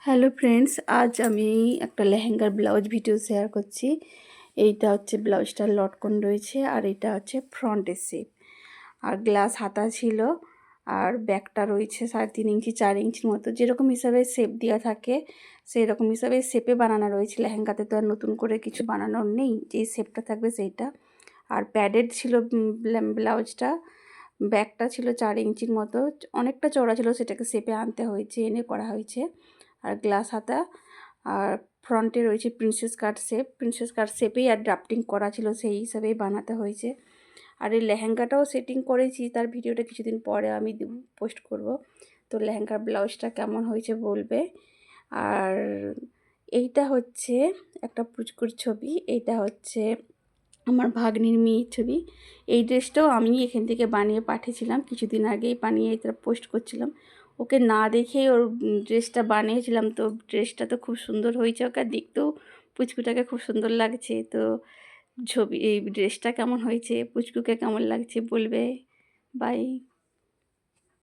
Hello friends, আজ আমি একটা লেহেঙ্গার ব্লাউজ ভিডিও শেয়ার করছি। এইটা হচ্ছে ব্লাউজটার লটকন রয়েছে, আর এটা হচ্ছে ফ্রন্টের শেপ, আর গ্লাস হাতা ছিল, আর ব্যাকটা রয়েছে 3.5 ইঞ্চি 4 ইঞ্চির মতো, যেরকম হিসাবে শেপ দেওয়া থাকে সেই রকম হিসাবে শেপে বানানো রয়েছে। লেহেঙ্গাতে তো আর নতুন করে কিছু বানানোর নেই, যেই শেপটা থাকবে সেইটা। আর প্যাডেড ছিল ব্লাউজটা। ব্যাকটা ছিল 4 ইঞ্চির মতো, অনেকটা চওড়া ছিল, সেটাকে শেপে আনতে হয়েছে, এনে করা হয়েছে। আর গ্লাস হাতা, আর ফ্রন্টে রয়েছে প্রিন্সেস কাট শেপেই আর ড্রাফটিং করা ছিল, সেই হিসাবেই বানাতে হয়েছে। আর এই লেহেঙ্গাটাও সেটিং করেছি, তার ভিডিওটা কিছুদিন পরে আমি পোস্ট করব। তো লেহেঙ্গার ব্লাউজটা কেমন হয়েছে বলবে। আর এইটা হচ্ছে একটা পুচকুর ছবি, এইটা হচ্ছে আমার ভাগ্নির মেয়ের ছবি। এই ড্রেসটাও আমি এখান থেকে বানিয়ে পাঠিয়েছিলাম, কিছুদিন আগেই বানিয়ে এটা পোস্ট করছিলাম। ওকে না দেখেই ওর ড্রেসটা বানিয়েছিলাম, তো ড্রেসটা তো খুব সুন্দর হয়েছে, ওকে দেখতেও পুচকুটাকে খুব সুন্দর লাগছে। তো এই ড্রেসটা কেমন হয়েছে, পুচকুকে কেমন লাগছে বলবে। বাই।